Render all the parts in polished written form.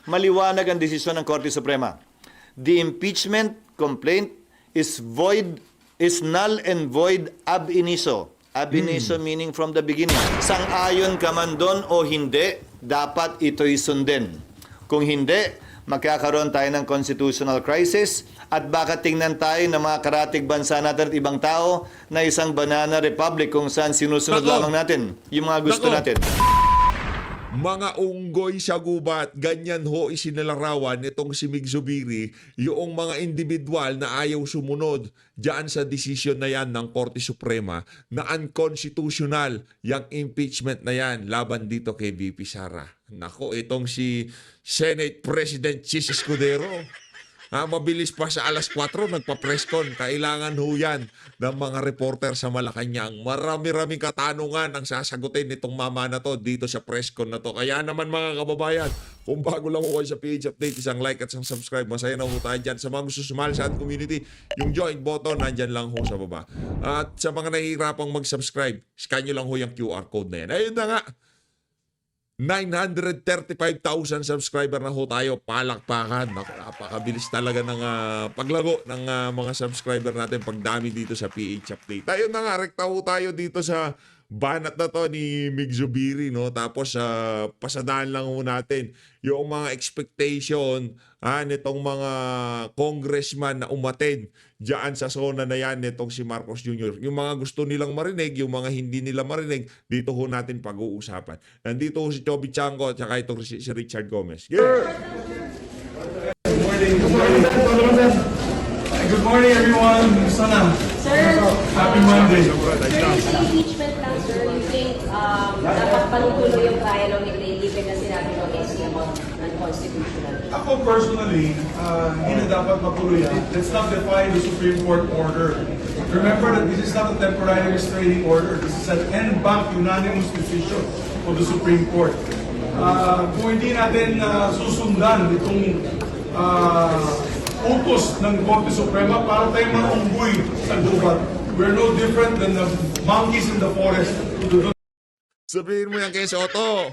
maliwanag ang desisyon ng Korte Suprema. The impeachment complaint is null and void ab initio. Ab initio meaning from the beginning. Sang-ayon ka man doon o hindi, dapat ito'y sundin. Kung hindi, magkakaroon tayo ng constitutional crisis at baka tingnan tayo ng mga karatig bansa natin at ibang tao na isang banana republic kung saan sinusunod lamang natin yung mga gusto natin. Mga unggoy sa gubat, ganyan ho isinalarawan nitong si Mig Zubiri, yung mga individual na ayaw sumunod diyan sa desisyon na yan ng Korte Suprema na unconstitutional yung impeachment na yan laban dito kay VP Sara. Nako, itong si Senate President Chis Escudero. Mabilis pa sa alas 4, nagpa-press con. Kailangan ho yan ng mga reporter sa Malacanang. Marami-raming katanungan ang sasagutin nitong mama na to dito sa press con na to. Kaya naman mga kababayan, kung bago lang ho kayo sa PH Update, isang like at isang subscribe. Masaya na ho tayo dyan. Sa mga gusto sumali sa ating community, yung join button, nandyan lang ho sa baba. At sa mga nahihirapang mag-subscribe, scan nyo lang ho yung QR code na yan. Ayun na nga. 935,000 subscriber na ho tayo. Palakpakan. Napakabilis talaga ng paglago ng mga subscriber natin pagdami dito sa PH Update. Tayo na nga, rekta ho tayo dito sa banat na to ni Mig Zubiri, no? Tapos pasadaan lang ho natin yung mga expectation nitong mga congressman na umattend diyan sa zona na yan nitong si Marcos Jr. Yung mga gusto nilang marinig, yung mga hindi nila marinig, dito ho natin pag-uusapan. Nandito ho si Toby Chango at saka itong si Richard Gomez. Yeah. Good morning, everyone. Sana. Sir, Happy Monday. sir, sa impeachment lang, sir, you think dapat panutuloy yung trial ng Niglay given na sinabi ng SC about unconstitutional? Ako personally, hindi na dapat matuloy yan. Let's not defy the Supreme Court order. Remember that this is not a temporary restraining order. This is an en banc unanimous decision of the Supreme Court. Kung hindi natin susundan itong utos ng Korte Suprema, para tayong mga unggoy sa gubat. We're no different than the monkeys in the forest. Sabihin mo yan kay Soto.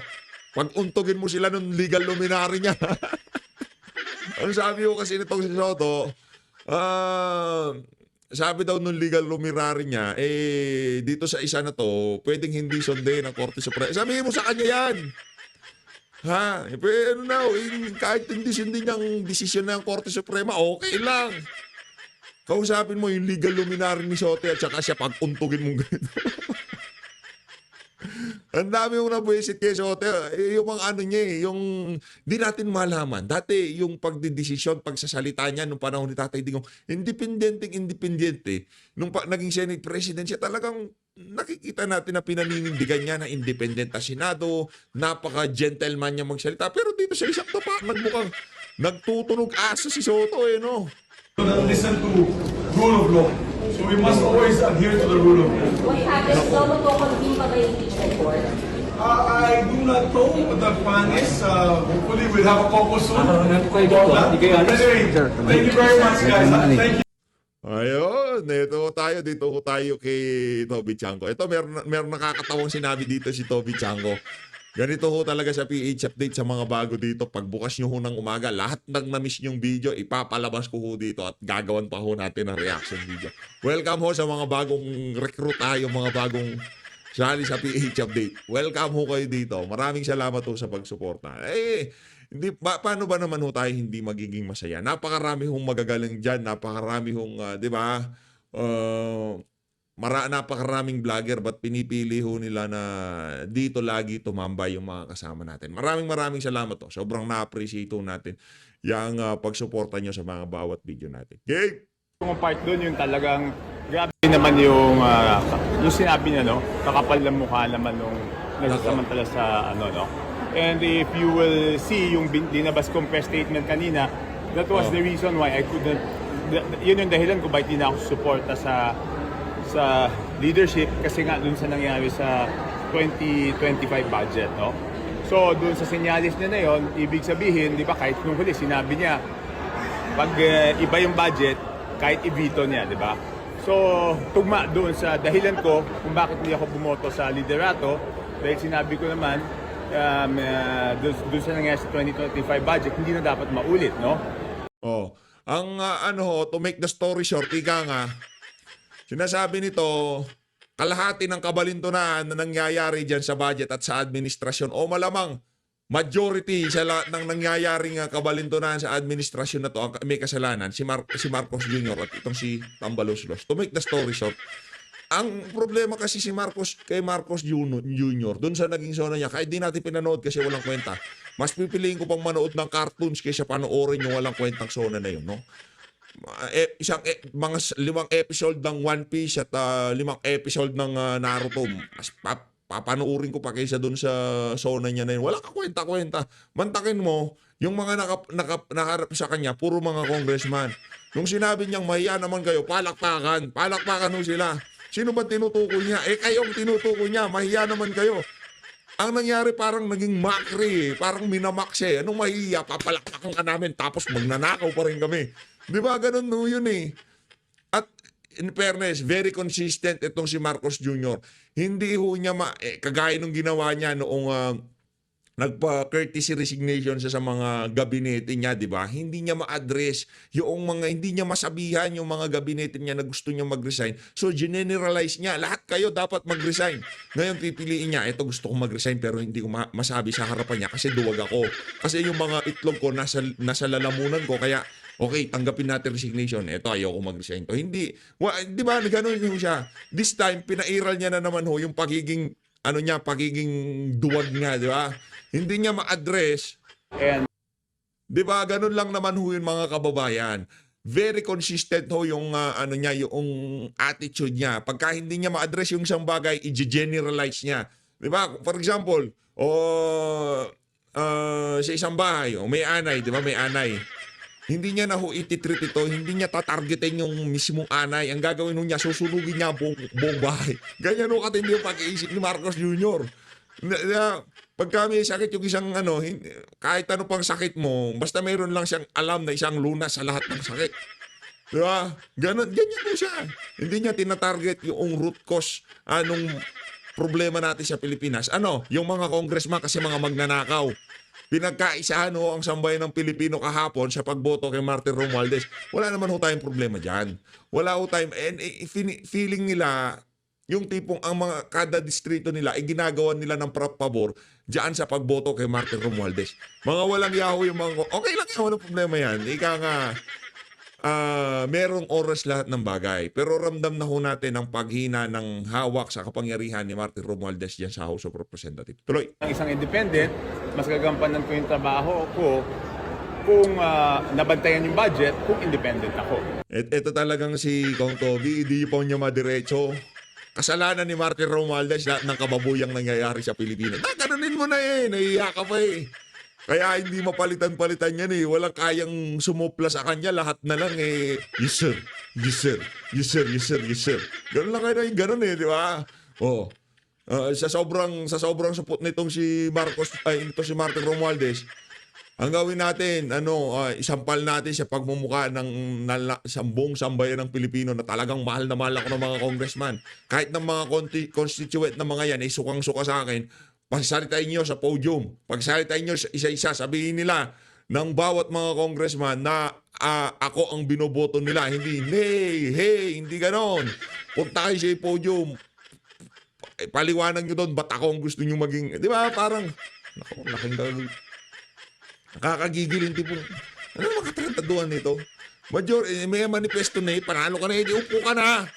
Pag untugin mo sila ng legal luminary niya. Ang sabi ko kasi nitong si Soto, sabi daw nung legal luminary niya, dito sa isa na to, pwedeng hindi sundin ng Korte Suprema. Sabihin mo sa kanya yan. Pero kahit hindi sundin yung desisyon ng Korte Suprema, okay lang. Kausapin mo yung legal luminary ni Soto at saka siya pag-untugin mong ganito. Ang dami yung nabuisit kay Soto. Yung mga ano niya yung di natin malaman. Dati yung pagdidesisyon, pagsasalita niya nung panahon ni Tatay Digong, independente. Nung naging Senate President siya, talagang nakikita natin na pinaninindigan niya na independent na Senado, napaka-gentleman niya magsalita. Pero dito sa isang tapa, nagmukhang nagtutunog aso si Soto no? Listen to rule of law. So we must always adhere to the rule of law. What happens daw magko-convene pa ba yung impeachment court? I do not know what the plan is. Hopefully we'll have a caucus soon. Anyway, thank you very much, guys. Thank you. Ayun, dito tayo kay Toby Chango. Ito, meron nakakatawang sinabi dito si Toby Chango. Ganito ho talaga sa PH Update sa mga bago dito. Pagbukas nyo ho ng umaga, lahat ng na-miss nyong video, ipapalabas ko ho dito at gagawan pa ho natin ng reaction video. Welcome ho sa mga bagong recruit tayo, mga bagong sali sa PH Update. Welcome ho kayo dito. Maraming salamat ho sa pagsuporta. Paano ba naman ho tayo hindi magiging masaya? Napakarami hong magagaling dyan, napakarami hong, di ba, napakaraming vlogger, ba't pinipili ho nila na dito lagi tumambay yung mga kasama natin. Maraming salamat to. Sobrang na-appreciate natin yung pagsuporta nyo sa mga bawat video natin. Okay? Yung part doon, yung talagang grabe naman yung sinabi niya, no? Kakapal ng mukha naman nung nagsasamantala sa ano, no? And if you will see yung dinabas kong press statement kanina, that was the reason why I couldn't, yun yung dahilan kung bakit hindi na ako suporta sa leadership kasi nga dun sa nangyari sa 2025 budget, no? So, dun sa senyalis niya na yun, ibig sabihin, di ba, kahit nung huli, sinabi niya, pag iba yung budget, kahit i-veto niya, di ba? So, tugma doon sa dahilan ko kung bakit hindi ako bumoto sa liderato, dahil sinabi ko naman, doon sa nangyari sa 2025 budget, hindi na dapat maulit, no? Oh, ang to make the story short, ika nga, sinasabi nito, kalahati ng kabalintunan na nangyayari dyan sa budget at sa administrasyon, o malamang, majority sa lahat ng nangyayaring kabalintunan sa administrasyon na to ang may kasalanan, si Marcos Jr. at itong si Tambaloslos. To make the story short, ang problema kasi kay Marcos Jr. doon sa naging zona niya, kahit di natin pinanood kasi walang kwenta. Mas pipiliin ko pang manood ng cartoons kaysa panoorin yung walang kwentang zona na yun, no? Mga 5 episode ng One Piece at 5 episode ng Naruto, mas papanoorin ko pa kaysa doon sa zona niya na yun. Wala ka kwenta-kwenta. Mantakin mo, yung mga nakarap sa kanya, puro mga congressman. Nung sinabi niyang mahiya naman kayo, palakpakan ho sila. Sino ba tinutukoy niya? Kayong tinutukoy niya, mahiya naman kayo. Ang nangyari parang naging mockery, parang minamak siya. Anong mahiya? Papalakpakan ka namin tapos magnanakaw pa rin kami. Di ba? Ganun no yun eh. At in fairness, very consistent itong si Marcos Jr. Hindi ho niya kagaya nung ginawa niya noong nagpa-courtesy resignation sa mga gabinete niya, di ba? Hindi niya ma-address hindi niya masabihan yung mga gabinete niya na gusto niya mag-resign. So, generalize niya, lahat kayo dapat mag-resign. Ngayon, pipiliin niya, ito gusto kong mag-resign pero hindi ko masabi sa harapan niya kasi duwag ako. Kasi yung mga itlog ko nasa lalamunan ko, kaya okay, tanggapin natin resignation. Ito, ayoko mag-resign to. Hindi, di ba, gano'n yung siya. This time, pinairal niya na naman yung pagiging duwag niya, di ba? Hindi niya ma-address. And Di ba? Ganun lang naman yung mga kababayan. Very consistent yung yung attitude niya. Pagka hindi niya ma-address yung isang bagay, i-generalize niya. Di ba? For example, sa isang bahay, may anay, di ba? May anay. Hindi niya na ititreat ito, hindi niya tatargetin yung mismong anay. Ang gagawin niya, susunugin niya ang buong bahay. Ganyan katindi yung pag-iisip ni Marcos Jr. Pagka may sakit yung isang kahit ano pang sakit mo, basta mayroon lang siyang alam na isang lunas sa lahat ng sakit. Di ba? Ganyan po siya. Hindi niya tinatarget yung root cause anong problema natin sa Pilipinas. Yung mga congressman kasi mga magnanakaw. Pinagkaisahan ang sambayan ng Pilipino kahapon sa pagboto kay Martin Romualdez. Wala naman tayong problema dyan. Wala tayong, and feeling nila, yung tipong ang mga kada distrito nila, ginagawa nila ng pabor dyan sa pagboto kay Martin Romualdez. Mga walang yaho yung mga, okay lang yan, walang problema yan. Ika nga, merong oras lahat ng bagay. Pero ramdam na ho natin ang paghina ng hawak sa kapangyarihan ni Martin Romualdez dyan sa House of Representatives. Tuloy. ang isang independent, mas gagampanan ko yung trabaho ko kung nabantayan yung budget, kung independent ako. Ito talagang si Kong Toby, hindi po niya madiretso. Kasalanan ni Martin Romualdez lahat ng kababuyang nangyayari sa Pilipinas. Ganunin mo na nahiya ka pa Kaya hindi mapalitan-palitan yan Walang kayang sumupla sa kanya, lahat na lang yes sir, yes sir, yes sir, yes sir, yes sir. Ganun lang kayo ganun di ba? Sa sobrang supot nitong si si Martin Romualdez, ang gawin natin, isampal natin sa pagmumukha ng buong sambayan ng Pilipino na talagang mahal na mahal ako ng mga congressman. Kahit ng mga constituent na mga yan, sukang-suka sa akin, pagsalitain nyo sa podium. Pagsalitain nyo isa-isa, sabihin nila ng bawat mga congressman na ako ang binoboto nila. Hindi, hindi ganon. Punta kayo sa podium. Paliwanag nyo doon, ba't ako ang gusto nyo maging, di ba, parang, nakakagigil yung tipong, ano naman katarantaduhan nito? May manifesto na panalo ka na, upo ka na.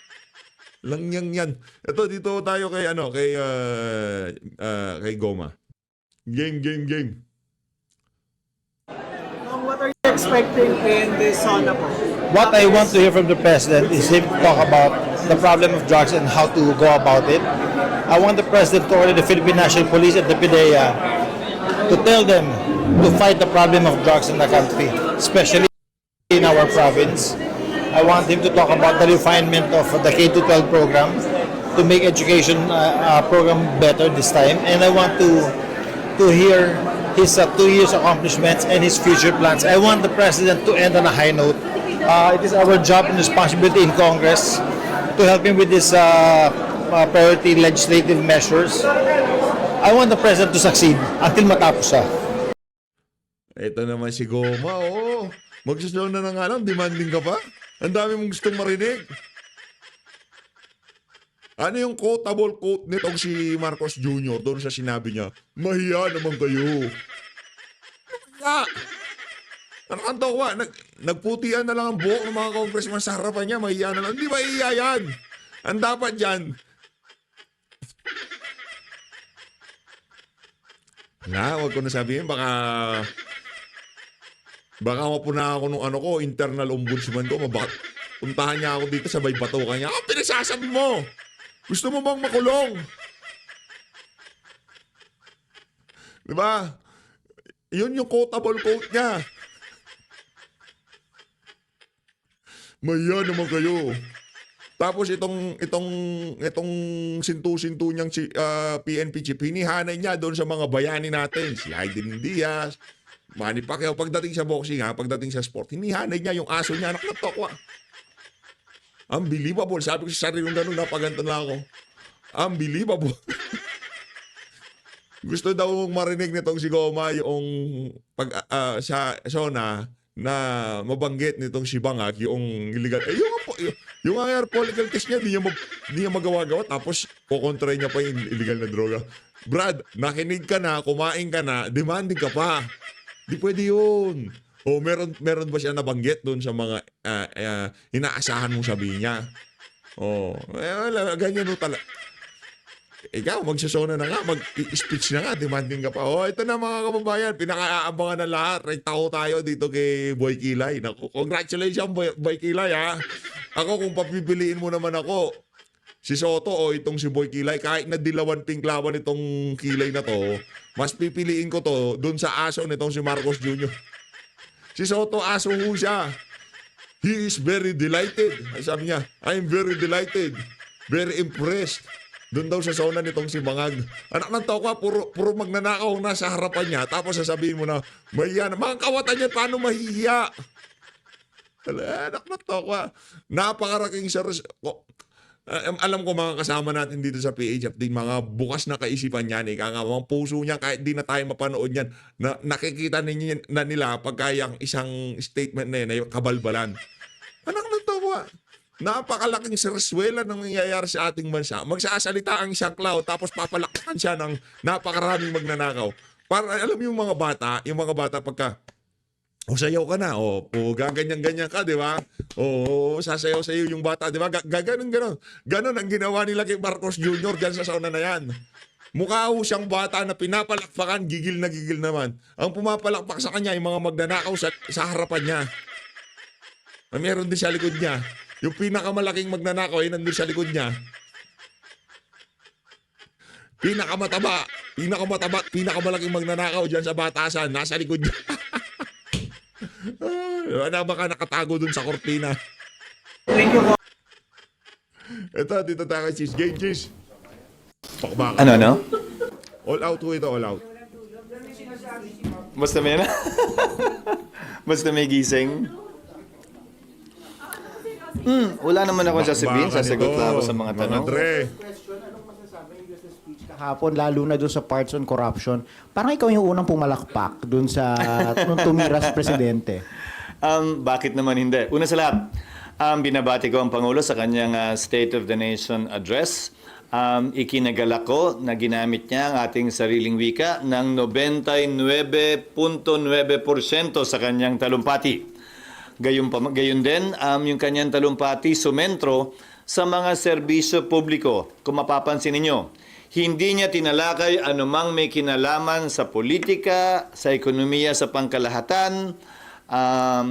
Lang yan. Ito, dito tayo kay, kay Goma. Game. What are you expecting in this SONA po? What I want to hear from the president is him talk about the problem of drugs and how to go about it. I want the president to order the Philippine National Police and the PDEA to tell them to fight the problem of drugs in the country, especially in our province. I want him to talk about the refinement of the K-12 program to make education program better this time. And I want to hear his 2 years accomplishments and his future plans. I want the president to end on a high note. It is our job and responsibility in Congress to help him with this priority legislative measures I want the president to succeed until matapos siya. Ito naman si Goma, oo. Magsusunod na nga lang, demanding ka pa? Ang dami mong gustong marinig. Ano yung quotable quote nitong si Marcos Jr. doon sa sinabi niya, mahiya naman kayo. Mahiya! Ang tawa, nagputian na lang ang buhok ng mga congressman sa harapan niya, mahiya na lang. Hindi mahiya yan. Ang dapat yan. Wag ko na sabihin, baka mapuna ako nung internal ombudsman ko, puntahan niya ako dito, sabay batukan niya. Pinagsasabi mo! Gusto mo bang makulong? Diba? Yun yung quotable quote niya. Maya naman kayo. Tapos itong sintu-sintu niyang PNP chief, hinihanay niya doon sa mga bayani natin. Si Aiden Diaz, Manny Pacquiao. Pagdating sa boxing, pagdating sa sport, hinihanay niya yung aso niya. Anak na tokwa. Unbelievable. Sabi ko sa sarili kong ganun, napaganto na ako. Unbelievable. Gusto daw marinig nitong si Goma yung sa SONA na mabanggit nitong si Bangag yung illegal. Yung air political test niya, di niya magawa-gawa. Tapos, kukontra niya pa yung illegal na droga. Brad, nakinig ka na, kumain ka na, demanding ka pa. Di pwede yun. O meron ba siya nabanggit doon sa mga inaasahan mong sabihin niya? Wala, ganyan o talaga. Ikaw, magsasona na nga, mag-speech na nga, demanding ka pa. Ito na mga kababayan, pinaka-aabangan na lahat. Right tayo dito kay Boy Kilay. Naku, congratulations, Boy Kilay, ha. Ako, kung papipiliin mo naman ako, si Soto o itong si Boy Kilay, kahit na dilawan tinklawan itong Kilay na to, mas pipiliin ko to doon sa aso nitong si Marcos Jr. Si Soto, aso ho siya. He is very delighted. Sabi niya, I'm very delighted. Very impressed. Doon daw sa zona nitong si Bangag. Anak ng tao ka, puro magnanakaw na sa harapan niya. Tapos sasabihin mo na, mahiya na. Mga kawatan niya, paano mahihiya? Anak ng tao ka. Napakaraking alam ko mga kasama natin dito sa PH Update, mga bukas na kaisipan yan. Mga puso niya, kahit di na tayo mapanood yan, na nakikita na nila pagka yung isang statement na yun, na yung kabalbalan. Anak ng tao ka. Napakalaking serswela ng nangyayari sa ating bansa. Magsasalita ang isang cloud tapos papalakpakan siya ng napakaraming magnanakaw. Para alam mo yung mga bata pagka sayaw ka na, gaganyan-ganyan ka, di ba? Sasayaw-sayaw yung bata, di ba? Ganon. Ganon ang ginawa nila kay Marcos Jr. dyan sa sauna na yan. Mukha ho siyang bata na pinapalakpakan, gigil na gigil naman. Ang pumapalakpak sa kanya, yung mga magnanakaw sa harapan niya. Meron din sa likod niya. Yung pinakamalaking magnanakaw ay nandun sa likod niya. Pinakamalaking magnanakaw dyan sa batasan, nasa likod niya. Baka nakatago dun sa kortina. Thank you. Ito, dito tayo kay Cheese. Game, Cheese. Pakbaka. Ano? All out ho ito, all out. Basta may Basta may gising. Wala naman ako sasabihin. Bakbakan Sasagot ito, na ako sa mga tanong. Dre. Kahapon, lalo na doon sa parts on corruption, parang ikaw yung unang pumalakpak doon sa nung tumira sa presidente. Bakit naman hindi? Una sa lahat, binabati ko ang Pangulo sa kanyang State of the Nation address. Ikinagalak ko na ginamit niya ang ating sariling wika ng 99.9% sa kanyang talumpati. Gayon din, yung kanyang talumpati sumentro sa mga serbisyo publiko. Kung mapapansin ninyo, hindi niya tinalakay anumang may kinalaman sa politika, sa ekonomiya, sa pangkalahatan,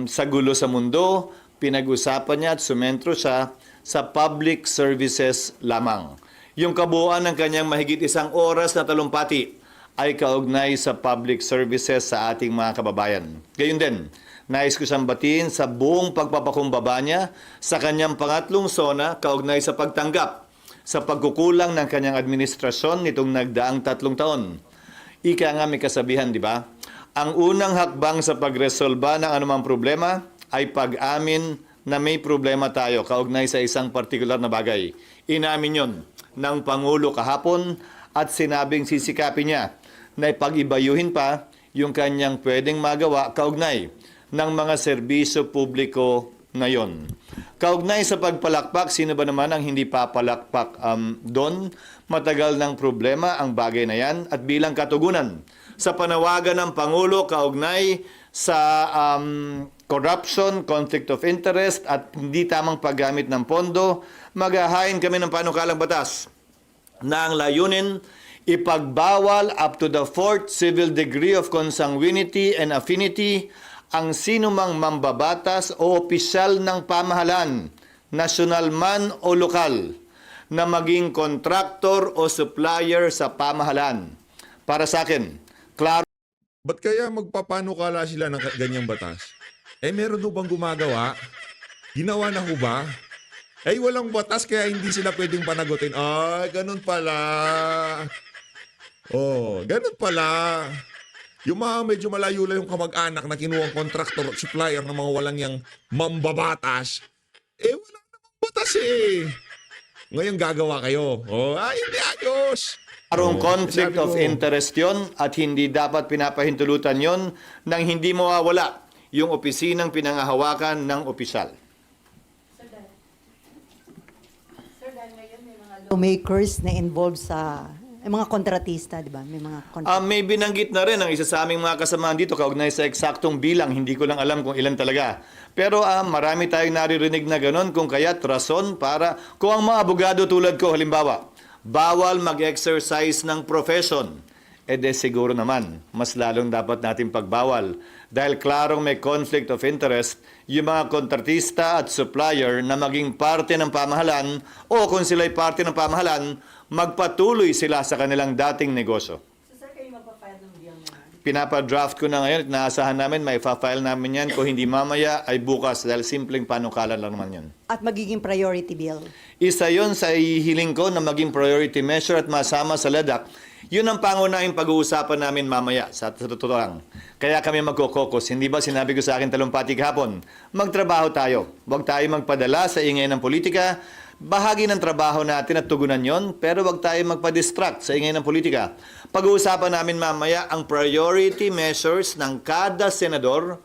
sa gulo sa mundo. Pinag-usapan niya at sumentro siya sa public services lamang. Yung kabuuan ng kanyang mahigit 1 oras na talumpati ay kaugnay sa public services sa ating mga kababayan. Gayon din, nais ko siyang batiin sa buong pagpapakumbaba niya sa kanyang pangatlong sona kaugnay sa pagtanggap sa pagkukulang ng kanyang administrasyon nitong nagdaang 3 taon. Ika nga may kasabihan, di ba? Ang unang hakbang sa pagresolba ng anumang problema ay pag-amin na may problema tayo kaugnay sa isang partikular na bagay. Inamin yon ng Pangulo kahapon at sinabing sisikapin niya na ipag-ibayuhin pa yung kanyang pwedeng magawa kaugnay ng mga serbisyo publiko ngayon. Kaugnay sa pagpalakpak, sino ba naman ang hindi papalakpak doon? Matagal ng problema ang bagay na yan at bilang katugunan sa panawagan ng Pangulo kaugnay sa corruption, conflict of interest at hindi tamang paggamit ng pondo, maghahain kami ng panukalang batas na ang layunin ipagbawal up to the 4th civil degree of consanguinity and affinity ang sinumang mambabatas o opisyal ng pamahalaan, nasyonal man o lokal, na maging kontraktor o supplier sa pamahalaan. Para sa akin, klaro Ba't kaya magpapanukala sila ng ganyang batas? Meron ho bang gumagawa? Ginawa na ho ba? Walang batas kaya hindi sila pwedeng panagutin. Ganun pala. Ganun pala. Yung mga medyo malayo lang yung kamag-anak na kinuwang kontraktor at supplier ng mga walang yang mambabatas, wala namang batas Ngayon gagawa kayo. Hindi ayos. Karong conflict of interest yon at hindi dapat pinapahintulutan yon nang hindi mawawala yung opisinang pinangahawakan ng opisyal. Lawmakers na involved sa mga kontratista, di ba? May mga May binanggit na rin ang isa sa aming mga kasamahan dito kaugnay sa eksaktong bilang. Hindi ko lang alam kung ilan talaga. Pero marami tayong naririnig na gano'n kung kaya't rason para kung ang mga abogado tulad ko halimbawa, bawal mag-exercise ng profession. Siguro naman, mas lalong dapat natin pagbawal. Dahil klarong may conflict of interest, yung mga kontratista at supplier na maging parte ng pamahalan o kung sila'y parte ng pamahalan, magpatuloy sila sa kanilang dating negosyo. So, sir, kayo magpa-file ng bill naman? Pinapadraft ko na ngayon at naasahan namin, may file namin yan. Kung hindi mamaya, ay bukas dahil simpleng panukalan lang naman yan. At magiging priority bill? Isa yon sa ihiling ko na maging priority measure at masama sa LEDAC. Yun ang pangunahing pag-uusapan namin mamaya sa totoo lang. Kaya kami magkokokos. Hindi ba sinabi ko sa akin talumpati kahapon, magtrabaho tayo. Huwag tayo magpadala sa ingay ng politika. Bahagi ng trabaho natin at tugunan yon, pero wag tayo magpa-distract sa ingay ng politika. Pag-uusapan namin mamaya ang priority measures ng kada senador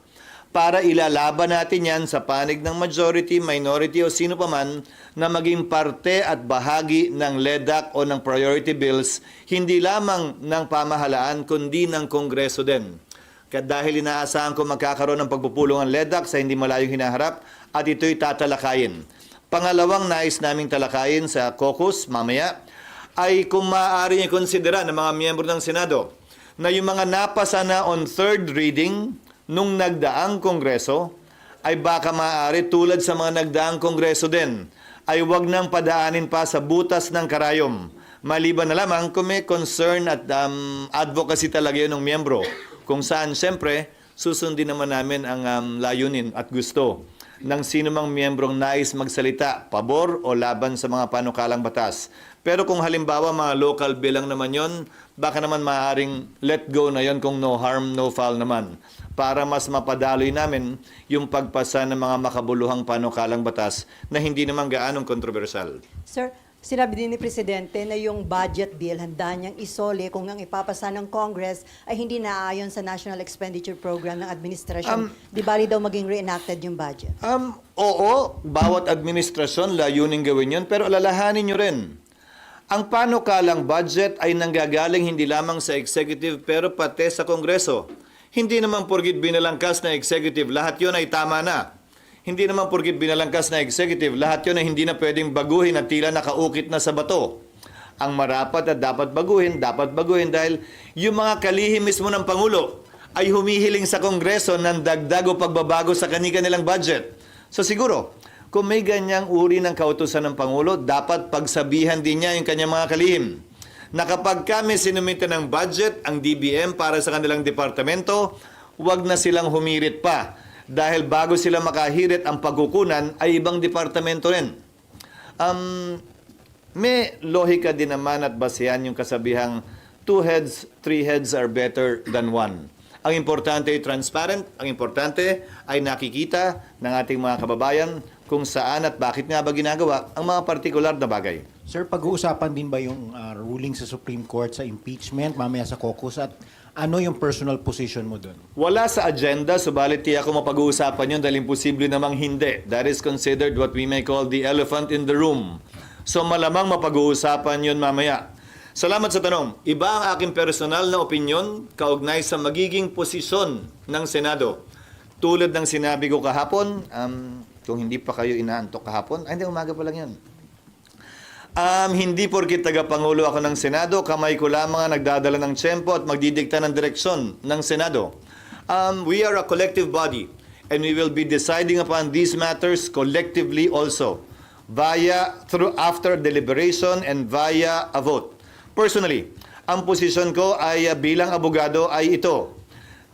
para ilalaban natin yan sa panig ng majority, minority o sino paman na maging parte at bahagi ng LEDAC o ng priority bills, hindi lamang ng pamahalaan kundi ng Kongreso din. Kaya dahil inaasahan ko magkakaroon ng pagpupulong ang LEDAC sa hindi malayong hinaharap at ito'y tatalakayin. Pangalawang nais naming talakayin sa caucus mamaya ay kung maaari niyo konsidera ng mga miyembro ng Senado na yung mga napasa na on third reading nung nagdaang Kongreso ay baka maaari tulad sa mga nagdaang Kongreso din ay wag nang padaanin pa sa butas ng karayom. Maliban na lamang kung may concern at advocacy talaga yun ng miyembro kung saan siyempre susundin naman namin ang layunin at gusto ng sino mang miyembrong nais magsalita, pabor o laban sa mga panukalang batas. Pero kung halimbawa mga local bill lang naman yon, baka naman maaaring let go na yon kung no harm, no foul naman. Para mas mapadaloy namin yung pagpasa ng mga makabuluhang panukalang batas na hindi naman gaanong kontrobersyal. Sir, sinabi din ni Presidente na yung budget bill handa niyang isole kung ang ipapasa ng Congress ay hindi naaayon sa National Expenditure Program ng administrasyon. Di bali daw maging reenacted yung budget? Oo, bawat administrasyon layunin gawin yun, pero alalahanin nyo rin. Ang panukalang budget ay nanggagaling hindi lamang sa executive pero pati sa Kongreso. Hindi naman porgit binalangkas na executive, lahat yun ay tama na. Hindi naman porgit binalangkas na executive, lahat yun ay hindi na pwedeng baguhin at tila nakaukit na sa bato. Ang marapat at dapat baguhin dahil yung mga kalihim mismo ng Pangulo ay humihiling sa Kongreso ng dagdag o pagbabago sa kanilang budget. So siguro, kung may ganyang uri ng kautusan ng Pangulo, dapat pagsabihan din niya yung kanyang mga kalihim na kapag kami sinumite ng budget, ang DBM para sa kanilang departamento, wag na silang humirit pa. Dahil bago sila makahirit ang pagkukunan ay ibang departamento rin. May lohika din naman at basehan yung kasabihang 2 heads, 3 heads are better than 1. Ang importante ay transparent, ang importante ay nakikita ng ating mga kababayan kung saan at bakit nga ba ginagawa ang mga partikular na bagay. Sir, pag-uusapan din ba yung ruling sa Supreme Court sa impeachment mamaya sa caucus at ano yung personal position mo doon? Wala sa agenda, subalit tiyak ko mapag-uusapan yun dahil imposible namang hindi. That is considered what we may call the elephant in the room. So malamang mapag-uusapan yun mamaya. Salamat sa tanong. Iba ang aking personal na opinyon kaugnay sa magiging posisyon ng Senado. Tulad ng sinabi ko kahapon, kung hindi pa kayo inaantok kahapon, hindi, umaga pa lang yun. Hindi porkit taga-pangulo ako ng Senado, kamay ko lamang ang nagdadala ng tiyempo at magdidikta ng direksyon ng Senado. We are a collective body and we will be deciding upon these matters collectively also after deliberation and via a vote. Personally, ang posisyon ko ay bilang abogado ay ito.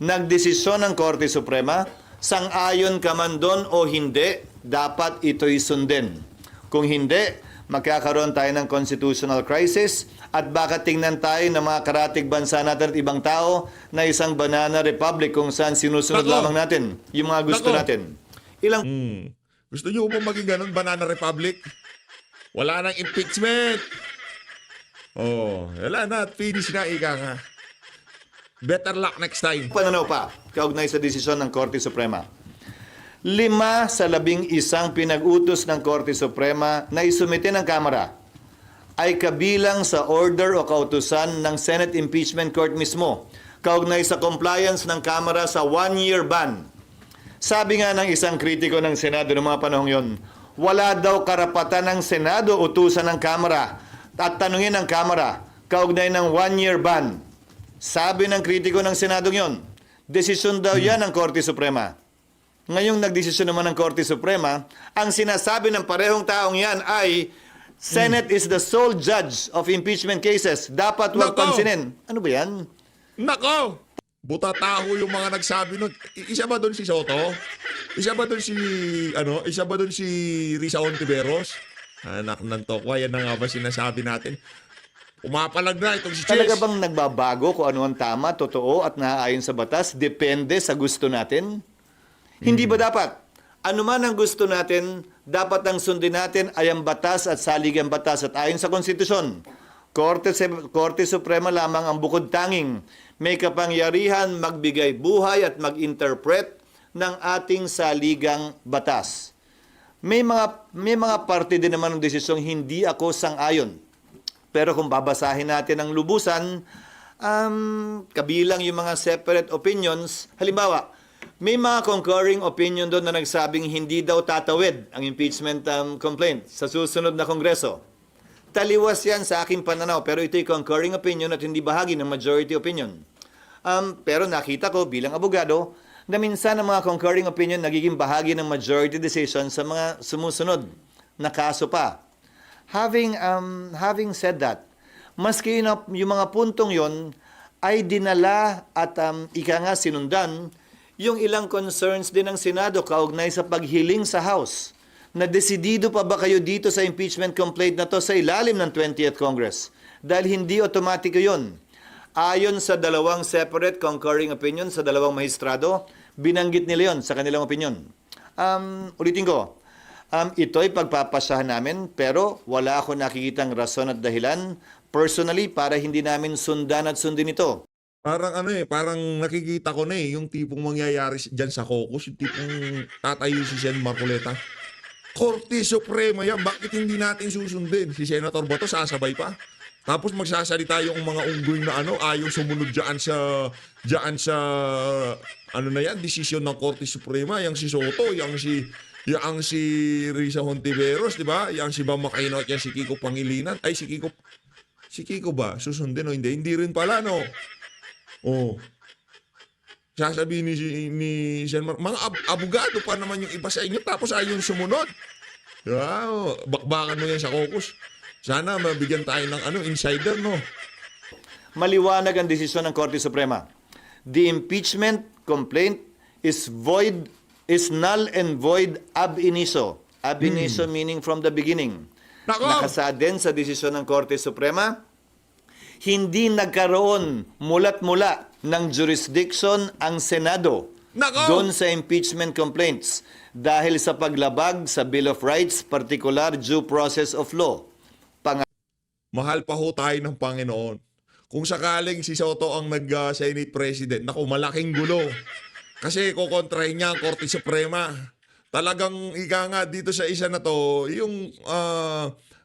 Nagdesisyon ng Korte Suprema, sang-ayon ka man doon o hindi, dapat ito'y sundin. Kung hindi, magkakaroon tayo ng constitutional crisis at baka tingnan tayo ng mga karatig bansa natin at ibang tao na isang banana republic kung saan sinusunod Nako. lamang natin yung mga gusto Nako. natin. Ilang Gusto niyo ba maging ganun, Banana Republic? Wala nang impeachment. Oh, wala na. Finish na, ika nga. Better luck next time. pananaw pa kaugnay sa desisyon ng Korte Suprema. 5 sa 11 pinag-utos ng Korte Suprema na isumite ng Kamara ay kabilang sa order o kautusan ng Senate Impeachment Court mismo kaugnay sa compliance ng Kamara sa 1-year ban. Sabi nga ng isang kritiko ng Senado noong mga panahong yon, wala daw karapatan ng Senado utusan ng Kamara at tanungin ng Kamara kaugnay ng 1-year ban. Sabi ng kritiko ng Senado yon, desisyon daw yan ng Korte Suprema. Ngayong nagdesisyon naman ng Korte Suprema, ang sinasabi ng parehong taong yan ay Senate is the sole judge of impeachment cases. Dapat huwag Nako! pansinin. Ano ba yan? Nako! Buta-taho yung mga nagsabi nun. Isa ba doon si Soto? Isa ba doon si Risa Ontiveros? Anak ng tokwa, yan na nga ba sinasabi natin? Umapalag na itong si Chis. Talaga bang nagbabago kung ano ang tama, totoo at naaayon sa batas? Depende sa gusto natin? Hindi ba dapat? Ano man ang gusto natin, dapat ang sundin natin ay ang batas at saligang batas at ayon sa konstitusyon. Korte Suprema lamang ang bukod tanging may kapangyarihan magbigay buhay at mag-interpret ng ating saligang batas. May mga parte din naman ng desisyong hindi ako sang-ayon. Pero kung babasahin natin ang lubusan, kabilang yung mga separate opinions, halimbawa, may mga concurring opinion doon na nagsabing hindi daw tatawid ang impeachment complaint sa susunod na Kongreso. Taliwas yan sa aking pananaw, pero ito'y concurring opinion at hindi bahagi ng majority opinion. Pero nakita ko bilang abogado na minsan ang mga concurring opinion nagiging bahagi ng majority decision sa mga sumusunod na kaso pa. Having said that, maski yung mga puntong yon ay dinala at ika nga sinundan yung ilang concerns din ng Senado kaugnay sa paghiling sa House na desidido pa ba kayo dito sa impeachment complaint na to sa ilalim ng 20th Congress? Dahil hindi otomatiko yon. Ayon sa dalawang separate concurring opinion sa dalawang mahistrado, binanggit nila yon sa kanilang opinion. Ulitin ko, ito'y pagpapasyahan namin pero wala ako nakikitang rason at dahilan personally para hindi namin sundan at sundin ito. Parang nakikita ko na yung tipong mangyayari dyan sa caucus, yung tipong tatayo si Sen Marcoleta. Korte Suprema yan, bakit hindi natin susundin? Si Senator Bato sasabay pa. Tapos magsasalita yung mga unggoy na ayaw sumunod dyan sa desisyon ng Korte Suprema, yung si Soto, yung si Risa Hontiveros, di ba? Yung si Bam Macainot, yung si Kiko Pangilinan. Ay, si Kiko ba? Susundin o hindi? Hindi rin pala, no? Oh. Sasabihin ni Sen mga abogado pa naman yung iba sa inyo tapos ayaw sumunod. Wow, bakbakan mo yan sa caucus. Sana mabigyan tayo ng insider, no? Maliwanag ang desisyon ng Korte Suprema. The impeachment complaint is null and void ab initio. Ab initio meaning from the beginning. Nako! Nakasaad din sa desisyon ng Korte Suprema, hindi nagkaroon mulat-mula ng jurisdiction ang Senado Nako! doon sa impeachment complaints dahil sa paglabag sa Bill of Rights, particular due process of law. mahal pa ho tayo ng Panginoon. Kung sakaling si Soto ang nag-Senate President, naku, malaking gulo. Kasi kukontrahin niya ang Korte Suprema. Talagang ika nga dito sa isa na to, yung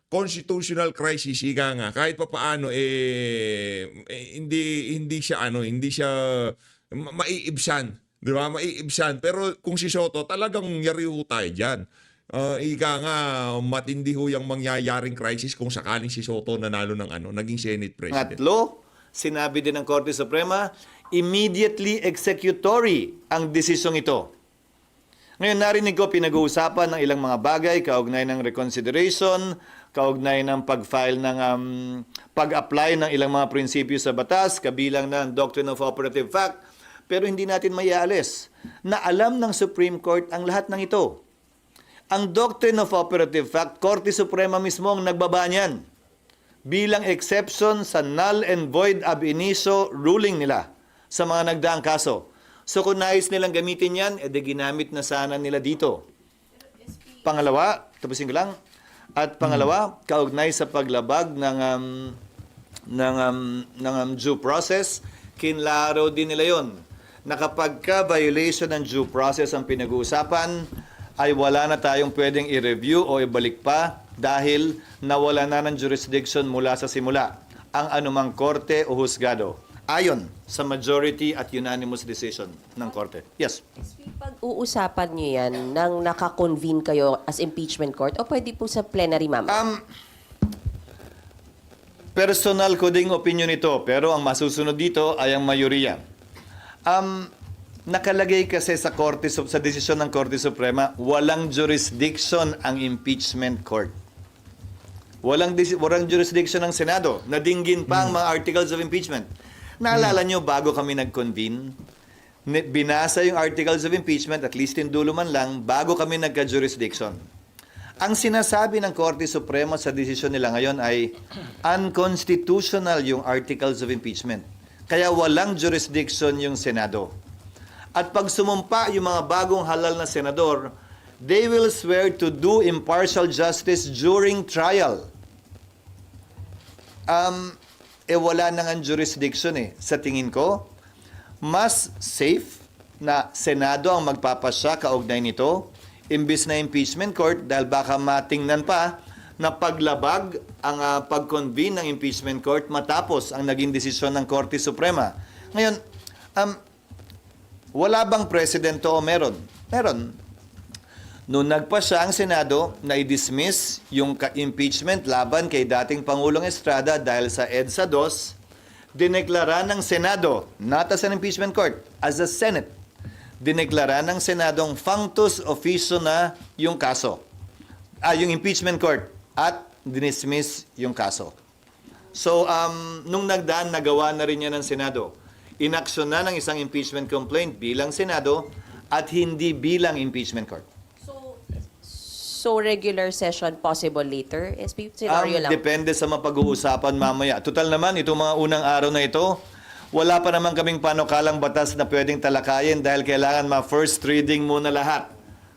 constitutional crisis, ika nga, kahit pa paano, hindi siya maiibsan. Di ba? Maiibsan. Pero kung si Soto, talagang yari ho tayo dyan. Ika nga, matindi ho yung mangyayaring crisis kung sakaling si Soto nanalo ng naging Senate President. Pangatlo, sinabi din ng Korte Suprema, immediately executory ang desisyong ito. Ngayon, narinig ko pinag-uusapan ng ilang mga bagay, kaugnay ng reconsideration, kaugnay ng pag-file ng pag-apply ng ilang mga prinsipyo sa batas, kabilang ng Doctrine of Operative Fact, pero hindi natin maialis na alam ng Supreme Court ang lahat ng ito. Ang Doctrine of Operative Fact, Korte Suprema mismo ang nagbaba niyan bilang exception sa null and void ab initio ruling nila sa mga nagdaang kaso. So kung nais nilang gamitin yan, edi ginamit na sana nila dito. Pangalawa, tapusin ko lang. At pangalawa, kaugnay sa paglabag ng due process, kinlaro din nila yon na kapag ka-violation ng due process ang pinag-uusapan, ay wala na tayong pwedeng i-review o ibalik pa dahil nawala na ng jurisdiction mula sa simula ang anumang korte o husgado. Ayon sa majority at unanimous decision ng korte. Yes. Pag-uusapan niyo yan nang nakakonvene kayo as impeachment court o pwede po sa plenary, ma'am? Personal ko ding opinion ito, pero ang masusunod dito ay ang mayoriya. Nakalagay kasi sa korte, sa desisyon ng Korte Suprema, walang jurisdiction ang impeachment court. Walang jurisdiction ng Senado. Nadinggin pa ang mga articles of impeachment. Naalala nyo, bago kami nag-convene, binasa yung articles of impeachment, at least in dulo man lang, bago kami nagka-jurisdiction. Ang sinasabi ng Korte Suprema sa desisyon nila ngayon ay unconstitutional yung articles of impeachment. Kaya walang jurisdiction yung Senado. At pag sumumpa yung mga bagong halal na senador, they will swear to do impartial justice during trial. Wala na nga jurisdiction eh. Sa tingin ko, mas safe na Senado ang magpapasya kaugnay nito, imbis na impeachment court, dahil baka matingnan pa na paglabag ang pag-convene ng impeachment court matapos ang naging desisyon ng Korte Suprema. Ngayon, wala bang presidente o meron? Meron. Noong nagpasya ang Senado na i-dismiss yung impeachment laban kay dating Pangulong Estrada dahil sa EDSA 2, dineklara ng Senado, not as an impeachment court, as a Senate, dineklara ng Senadong functus officio na yung kaso. Yung impeachment court at dinismiss yung kaso. So, nung nagdaan, nagawa na rin yan ng Senado. Inaksyon na ng isang impeachment complaint bilang Senado at hindi bilang impeachment court. So regular session possible later? SP, scenario lang. Depende sa mapag-uusapan mamaya. Total naman, itong mga unang araw na ito, wala pa naman kaming panukalang batas na pwedeng talakayin dahil kailangan ma-first reading muna lahat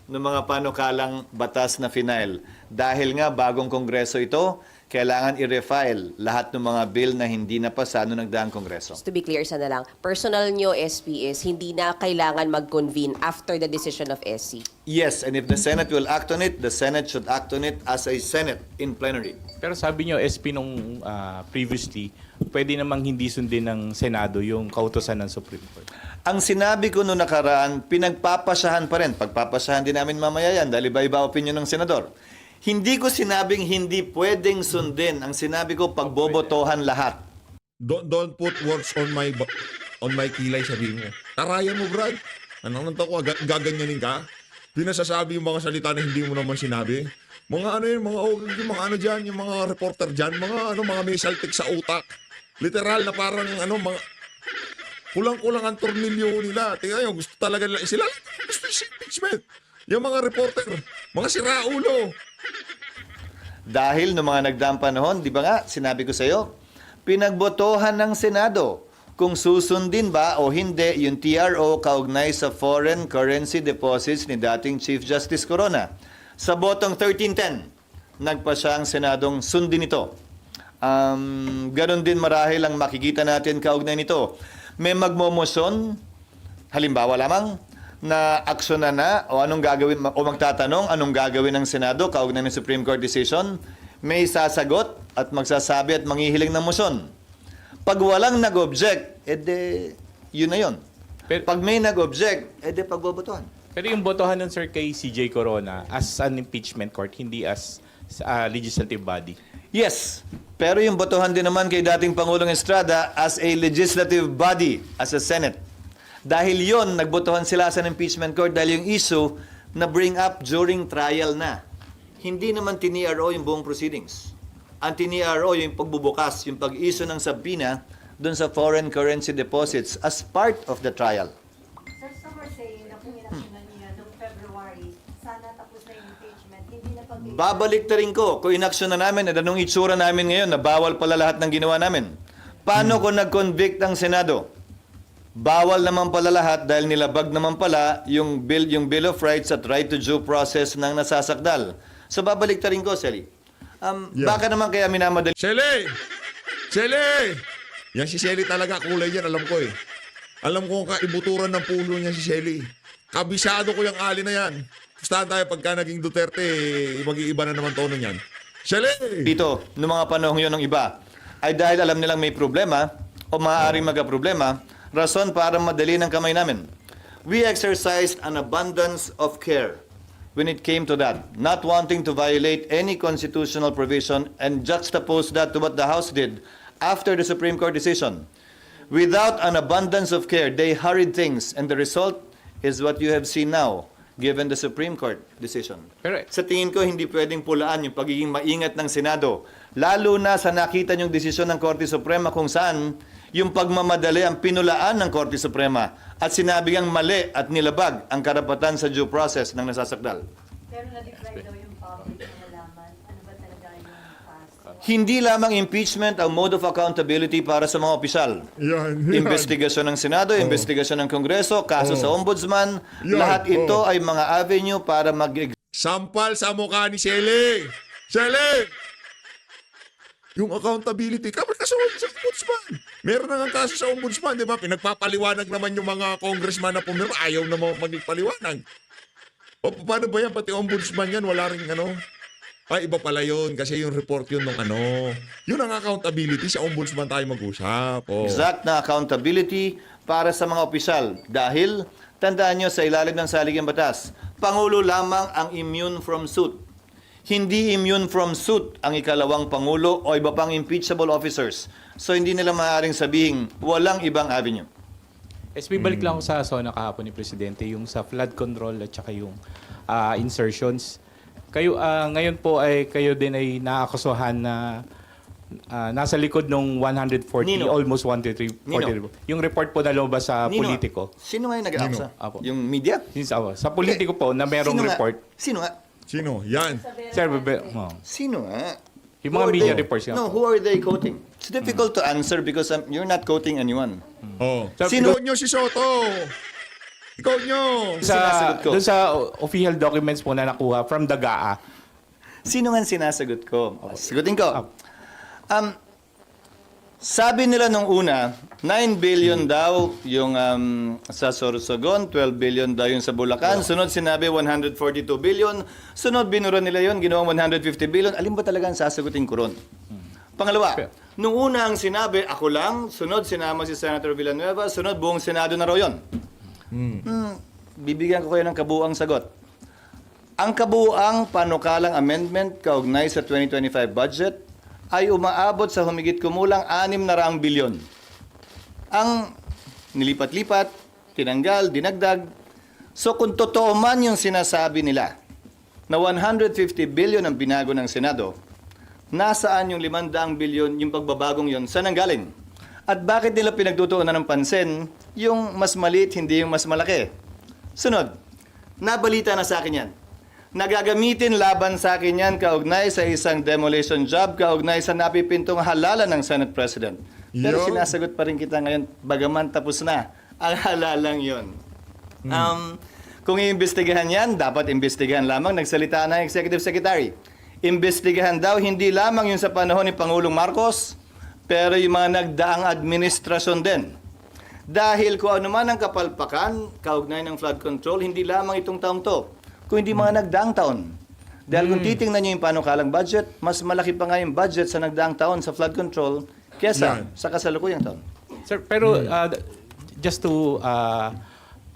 ng mga panukalang batas na final. Dahil nga bagong kongreso ito, kailangan i-refile lahat ng mga bill na hindi napasa noong nagdaang kongreso. Just to be clear, isa na lang. Personal nyo, SP, is hindi na kailangan mag-convene after the decision of SC. Yes, and if the Senate will act on it, the Senate should act on it as a Senate in plenary. Pero sabi nyo, SP, nung previously, pwede namang hindi sundin ng Senado yung kautosan ng Supreme Court. Ang sinabi ko noong nakaraan, pinagpapasahan pa rin. Pagpapasahan din namin mamaya yan dahil iba-iba opinion ng senador. Hindi ko sinabing hindi pwedeng sundin. Ang sinabi ko, pagbobotohan lahat. Don't put words on my kilay, sabi mo. Tarayan mo, Brad. Anong ko, gaganyanin ka? Pinasasabi yung mga salita na hindi mo naman sinabi. Mga ano yun, yung mga ano dyan, yung mga reporter dyan, mga may saltik sa utak. Literal na parang mga kulang-kulang ang tornilyo nila. Tingnan nyo, gusto talaga nila. Sila gusto yung impeachment. Yung mga reporter, mga siraulo. Dahil noong mga nagdaang panahon, di ba nga, sinabi ko sa iyo, pinagbotohan ng Senado kung susundin ba o hindi yung TRO kaugnay sa foreign currency deposits ni dating Chief Justice Corona. Sa botong 13-10, nagpa siya ang Senadong sundin ito. Ganon din marahil ang makikita natin kaugnay nito. May magmomoson, halimbawa lamang, na aksyonan na o anong gagawin o magtatanong anong gagawin ng Senado kaugnay ng Supreme Court decision, may sasagot at magsasabi at manghihiling ng motion. Pag walang nag-object, edi yun na yun. Pag may nag-object, edi pagbobotohan. Pero yung botohan nun, sir, kay CJ Corona as an impeachment court, hindi as legislative body. Yes, pero yung botohan din naman kay dating Pangulong Estrada as a legislative body, as a Senate. Dahil yon nagbotohan sila sa impeachment court dahil yung issue na bring up during trial na. Hindi naman tiniro yung buong proceedings. Ang tiniro yung pagbubukas, yung pag-issue ng subpoena doon sa foreign currency deposits as part of the trial. Sir, some are saying na kung inaksyonan niya noong February, sana tapos na yung impeachment, hindi na Babalik na rin ko, kung inaksyon na namin at anong itsura namin ngayon na bawal pala lahat ng ginawa namin. Paano kung nag-convict ang Senado? Bawal naman pala lahat dahil nilabag naman pala yung Bill of Rights at right to due process ng nasasakdal. So babalik na rin ko, Sally. Baka naman kaya minamadali. Shelly! Shelly! Yan si Shelly talaga, kulay yan, alam ko eh. Alam ko ang kaibuturan ng pulo niya si Shelly. Kabisado ko yung ali na yan. Gustahan tayo pagka naging Duterte, mag-iiba na naman tono niyan. Shelly! Dito, noong mga panahon yun ng iba, ay dahil alam nilang may problema o maaaring magka-problema, rason para madali ng kamay namin. We exercised an abundance of care when it came to that, not wanting to violate any constitutional provision and juxtapose that to what the House did after the Supreme Court decision. Without an abundance of care, they hurried things and the result is what you have seen now, given the Supreme Court decision. Correct. Sa tingin ko, hindi pwedeng pulaan yung pagiging maingat ng Senado. Lalo na sa nakita niyong desisyon ng Korte Suprema kung saan yung pagmamadali ang pinulaan ng Korte Suprema at sinabi ang mali at nilabag ang karapatan sa due process ng nasasakdal. Pero na-deprive daw yung public na malaman ano ba talaga yung past. Hindi lamang impeachment ang mode of accountability para sa mga opisyal. Yan. Investigasyon ng Senado, investigasyon ng Kongreso, kaso sa Ombudsman, lahat ito ay mga avenue para Sampal sa mukha ni Shelly! Shelly! Yung accountability, kapag kaso sa ombudsman. Meron na nga kaso sa ombudsman, di ba? Pinagpapaliwanag naman yung mga congressman na pumirma. Ayaw na magpaliwanag. O paano ba yan? Pati ombudsman yan, wala rin ano. Ay, iba pala yun. Kasi yung report yun ng ano. Yun ang accountability. Sa ombudsman tayo mag-usap. Oh. exact na accountability para sa mga opisyal. Dahil, tandaan nyo sa ilalim ng saligang batas, Pangulo lamang ang immune from suit. Hindi immune from suit ang ikalawang Pangulo o iba pang impeachable officers. So hindi nila maaaring sabihin walang ibang avenue. SB, balik lang ako sa SONA kahapon ni Presidente, yung sa flood control at saka yung insertions. Kayo, ngayon po ay kayo din ay naakusuhan na nasa likod ng 140, Nino? almost 133. Nino? Yung report po na lumabas sa politiko. Sino nga yung nag-aaksa? Apo. Yung media? Sa politiko po na merong Sino nga? report. Sino nga? Sino? Yan. Sir, Sino nga? yung Who mga are media they? reports nga No, po. who are they quoting? It's difficult to answer because you're not quoting anyone. Oh. Sino? Ikaw nyo si Soto. Ikaw nyo. Sinasagot ko. Doon sa official documents po na nakuha from the GAA. Sino nga ang sinasagot ko? Sagutin ko. Sabi nila nung una, 9 billion daw yung sa Sorsogon, 12 billion daw yung sa Bulacan. Sunod sinabi 142 billion. Sunod binura nila yon, ginawang 150 billion. Alin ba talaga ang sasagutin ko ron? Pangalawa, nung una ang sinabi, ako lang. Sunod sinama si Senator Villanueva. Sunod buong Senado na raw yun. Bibigyan ko kayo ng kabuuang sagot. Ang kabuuang panukalang amendment kaugnay sa 2025 budget ay umaabot sa humigit kumulang 600 bilyon. Ang nilipat-lipat, tinanggal, dinagdag. So kung totoo man yung sinasabi nila na 150 billion ang binago ng Senado, nasaan yung 500 bilyon yung pagbabagong yon? Saan ang galing? At bakit nila pinagtutuunan ng pansin yung mas maliit, hindi yung mas malaki? Sunod, nabalita na sa akin yan. Nagagamitin laban sa akin yan kaugnay sa isang demolition job, kaugnay sa napipintong halala ng Senate President. Pero Yo. sinasagot pa rin kita ngayon, bagaman tapos na ang halalang yon. Kung iimbestigahan yan, dapat imbestigahan lamang. Nagsalita na Executive Secretary. Imbestigahan daw hindi lamang yung sa panahon ni Pangulong Marcos, pero yung mga nagdaang administrasyon din. Dahil kung ano man ang kapalpakan, kaugnay ng flood control, hindi lamang itong taong to, kung hindi mga nagdaang taon. Dahil kung titingnan nyo yung panukalang budget, mas malaki pa nga yung budget sa nagdaang taon sa flood control kesa sa kasalukuyang taon. Sir, pero just to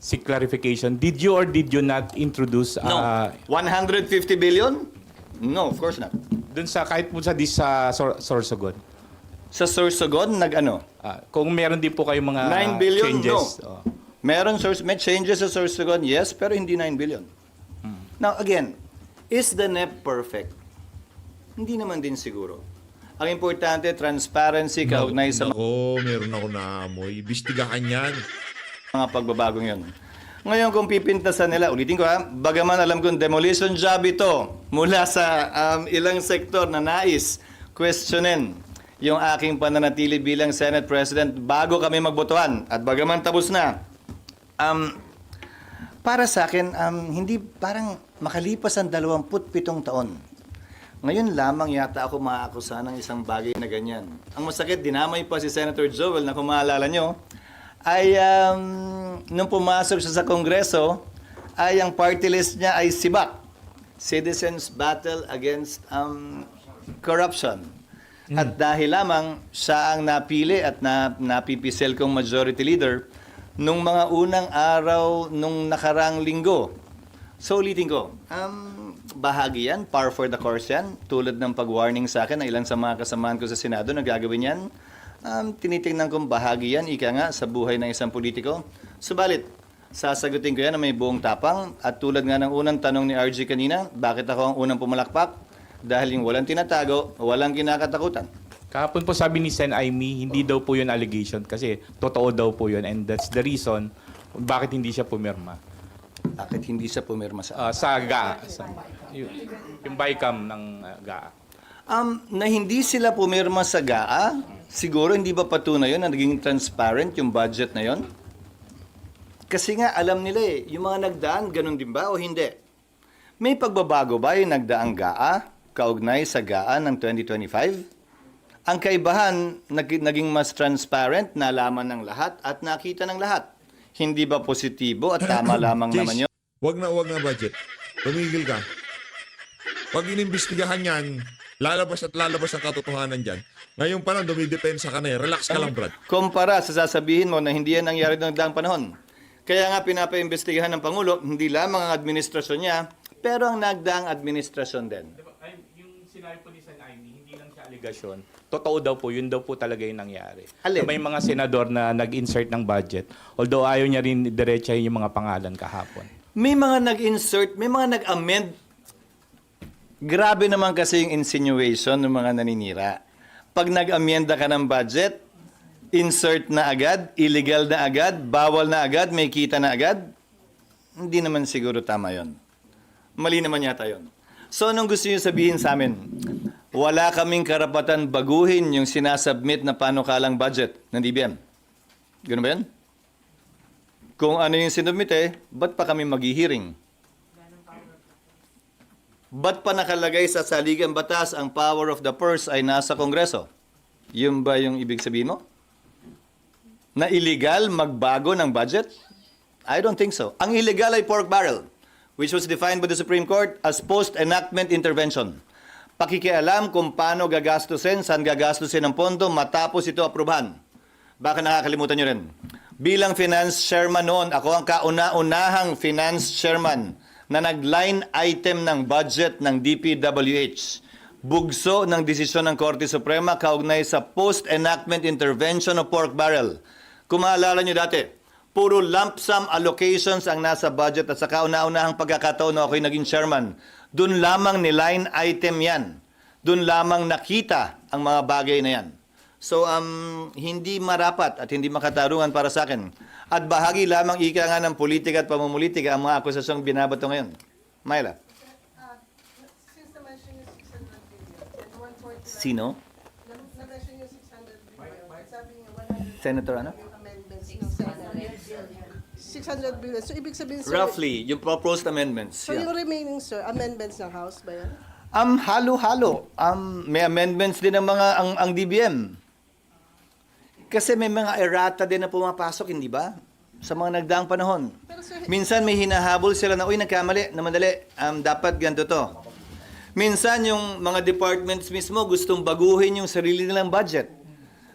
seek clarification, did you or did you not introduce No. 150 billion? No, of course not. dun sa kahit po sa Sorsogon? Sa Sorsogon, Kung meron din po kayong mga 9 billion, changes. no. May changes sa Sorsogon, yes, pero hindi 9 billion. Now, again, is the NEP perfect? Hindi naman din siguro. Ang importante, transparency, kaugnay sa Nako, meron ako naamoy. Ibistigahan yan. mga pagbabagong yun. Ngayon, kung pipintasan nila, ulitin ko bagaman alam kong demolition job ito mula sa ilang sektor na nais questionin yung aking pananatili bilang Senate President bago kami magbotohan. At bagaman tapos na, para sa akin, hindi parang makalipas ang 27 taon. Ngayon lamang yata ako maakusa ng isang bagay na ganyan. Ang masakit, dinamay pa si Senator Joel na kung maalala nyo, ay nung pumasok siya sa Kongreso, ay ang party list niya ay SIBAC, Citizens Battle Against Corruption. At dahil lamang siya ang napili at napipisel kong majority leader nung mga unang araw nung nakarang linggo. So ulitin ko, bahagi yan, par for the course yan, tulad ng pag-warning sa akin na ilan sa mga kasamahan ko sa Senado na gagawin yan. Tinitingnan kong bahagi yan, ika nga, sa buhay ng isang politiko. Subalit, sasagutin ko yan na may buong tapang at tulad nga ng unang tanong ni RG kanina, bakit ako ang unang pumalakpak? Dahil yung walang tinatago, walang kinakatakutan. Kahapon po sabi ni Sen Aimee, hindi daw po yun allegation kasi totoo daw po yun and that's the reason bakit hindi siya pumirma. Bakit hindi siya pumirma sa... Sa GAA. Yung BICAM ng GAA. Na hindi sila pumirma sa GAA, siguro hindi ba patunay yun na naging transparent yung budget na yun? Kasi nga alam nila yung mga nagdaan, ganun din ba o hindi? May pagbabago ba yung nagdaang GAA, kaugnay sa GAA ng 2025? Ang kaibahan, naging mas transparent, nalaman ng lahat at nakita ng lahat. Hindi ba positibo at tama lamang Chase, naman yun? Wag na budget. Tumigil ka. Pag inimbestigahan yan, lalabas ang katotohanan dyan. Ngayon pa lang, dumidepensa ka na eh. Relax ka lang, Brad. Kumpara sa sasabihin mo na hindi yan nangyari noong nagdaang panahon. Kaya nga pinapaimbestigahan ng Pangulo, hindi lamang ang administrasyon niya, pero ang nagdaang administrasyon din. Yung sinabi po ni Sen Aimee, hindi lang siya allegation. Totoo daw po, yun daw po talaga yung nangyari. Alin? Na may mga senador na nag-insert ng budget, although ayaw niya rin diretsahin yung mga pangalan kahapon. May mga nag-insert, may mga nag-amend. Grabe naman kasi yung insinuation ng mga naninira. Pag nag-amyenda ka ng budget, insert na agad, illegal na agad, bawal na agad, may kita na agad. Hindi naman siguro tama yon. Mali naman yata yon. So, anong gusto niyo sabihin sa amin? Wala kaming karapatan baguhin yung sinasubmit na panukalang budget ng DBM. Ganun ba yan? Kung ano yung sinubmit ba't pa kami maghihiring? Ba't pa nakalagay sa saligang batas ang power of the purse ay nasa Kongreso? Yun ba yung ibig sabihin mo? Na illegal magbago ng budget? I don't think so. Ang illegal ay pork barrel, which was defined by the Supreme Court as post-enactment intervention. Pakikialam kung paano gagastusin, saan gagastusin ang pondo matapos ito aprubahan. Baka nakakalimutan nyo rin. Bilang finance chairman noon, ako ang kauna-unahang finance chairman na nag-line item ng budget ng DPWH. Bugso ng desisyon ng Korte Suprema kaugnay sa post-enactment intervention of pork barrel. Kung maalala nyo dati, puro lump sum allocations ang nasa budget at sa kauna-unahang pagkakataon na ako'y naging chairman. Doon lamang ni-line item yan. Doon lamang nakita ang mga bagay na yan. So, hindi marapat at hindi makatarungan para sa akin. At bahagi lamang ika nga ng politika at pamumulitika ang mga akusasyong binabato ngayon. Myla. Sino? Senator ano? 600 billion. So, ibig sabihin, sir, Roughly, yung proposed amendments. so yung remaining, sir, amendments ng House ba yan? Halo-halo. May amendments din ng mga ang DBM. Kasi may mga errata din na pumapasok, hindi ba? Sa mga nagdaang panahon. Minsan may hinahabol sila na, uy, nagkamali, na madali, dapat ganito to. Minsan yung mga departments mismo gustong baguhin yung sarili nilang budget.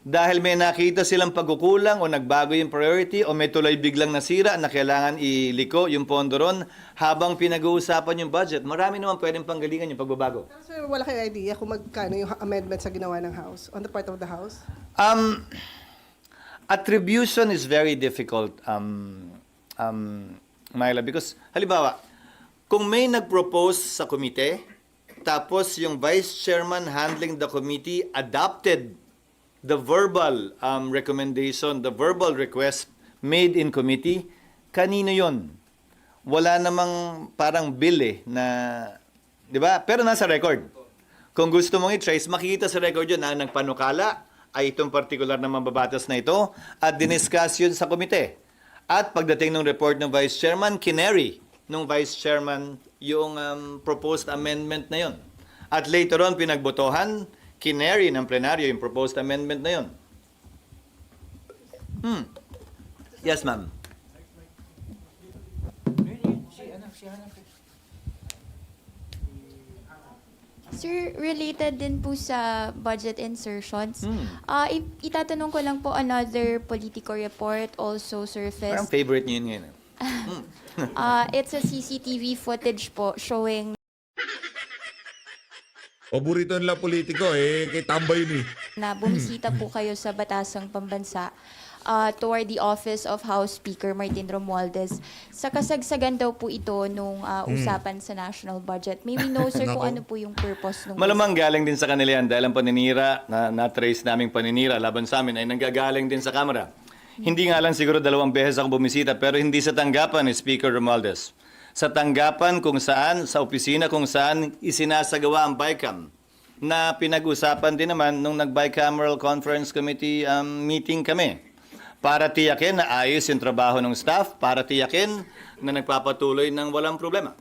Dahil may nakita silang pagkukulang o nagbago yung priority o may tuloy biglang nasira na kailangan iliko yung pondo ron habang pinag-uusapan yung budget. Marami naman pwedeng panggalingan yung pagbabago. Sir, wala kayong idea kung magkano yung amendment sa ginawa ng House, on the part of the House? Attribution is very difficult, Myla, because halimbawa, kung may nag-propose sa komite, tapos yung vice chairman handling the committee adopted the verbal recommendation, the verbal request made in committee, kanino yon? Wala namang parang bill na, di ba? Pero nasa record. Kung gusto mong i-trace, makikita sa record yun na nagpanukala ay itong particular na mambabatas na ito at diniscuss yun sa komite. At pagdating ng report ng vice chairman, kinary ng vice chairman yung proposed amendment na yun. At later on, pinagbotohan, kinary ng plenaryo yung proposed amendment na yun. Yes, ma'am. Sir, related din po sa budget insertions. Itatanong ko lang po, another Politico report also Parang surfaced. favorite niyo yun ngayon. It's a CCTV footage po showing Paborito nila politiko kay tambay yun na bumisita po kayo sa Batasang Pambansa toward the office of House Speaker Martin Romualdez. Sa kasagsagan daw po ito nung usapan sa national budget. May we know, sir, kung ano po yung purpose nung... Malamang galing din sa kanila yan dahil ang paninira na-trace naming paninira laban sa amin ay nanggagaling din sa Kamara. Hindi nga lang siguro 2 beses ako bumisita pero hindi sa tanggapan ni Speaker Romualdez. Sa tanggapan kung saan, sa opisina kung saan isinasagawa ang BICAM na pinag-usapan din naman nung nag-bicameral conference committee meeting kami para tiyakin na ayos yung trabaho ng staff, para tiyakin na nagpapatuloy ng walang problema.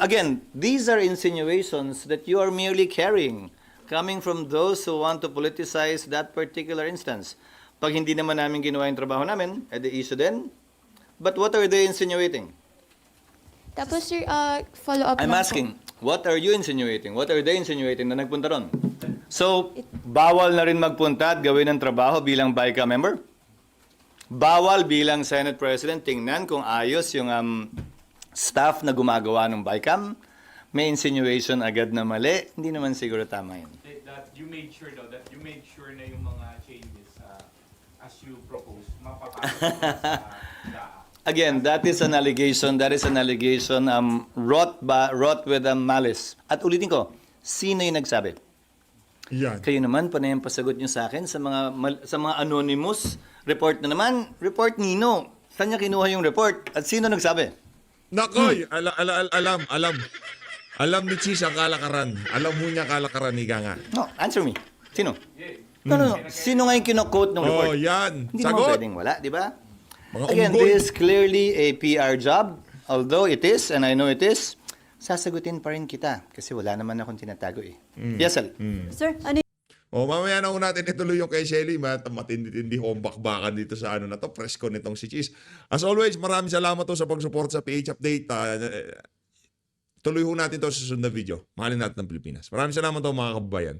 Again, these are insinuations that you are merely carrying coming from those who want to politicize that particular instance. Pag hindi naman namin ginawa yung trabaho namin, edi issue din. But what are they insinuating? Tapos, sir, follow-up I'm lang asking, what are you insinuating? What are they insinuating na nagpunta ron? So, bawal na rin magpunta at gawin ng trabaho bilang BICAM member? Bawal bilang Senate President tingnan kung ayos yung staff na gumagawa ng BICAM? May insinuation agad na mali? Hindi naman siguro tama yun. That you made sure though, that you made sure na yung mga changes as you propose, mapapasok sa Again, that is an allegation. That is an allegation wrought with malice. At ulitin ko, sino yung nagsabi? Yan. Kayo naman, panayang pasagot nyo sa akin sa mga anonymous report na naman. Report nino. Saan niya kinuha yung report? At sino nagsabi? Nakoy, alam ni Chis ang kalakaran. Alam mo niya kalakaran ni Ganga. No, answer me. Sino? No. Sino nga yung kino-quote ng report? Oh, yan. Hindi naman Sagot. pwedeng wala, di ba? Mga Again, unggoy. this is clearly a PR job. Although it is, and I know it is, sasagutin pa rin kita. Kasi wala naman akong tinatago eh. Yes, Ali. Sir, ano Mamaya na ho natin ituloy yung kay Shelly. Matindi-tindi ho ang bakbakan dito sa na to. Presko nitong si Chis. As always, maraming salamat to sa pag-support sa PH Update. Tuloy ho natin to sa susunod na video. Mahalin natin ang Pilipinas. Maraming salamat to mga kababayan.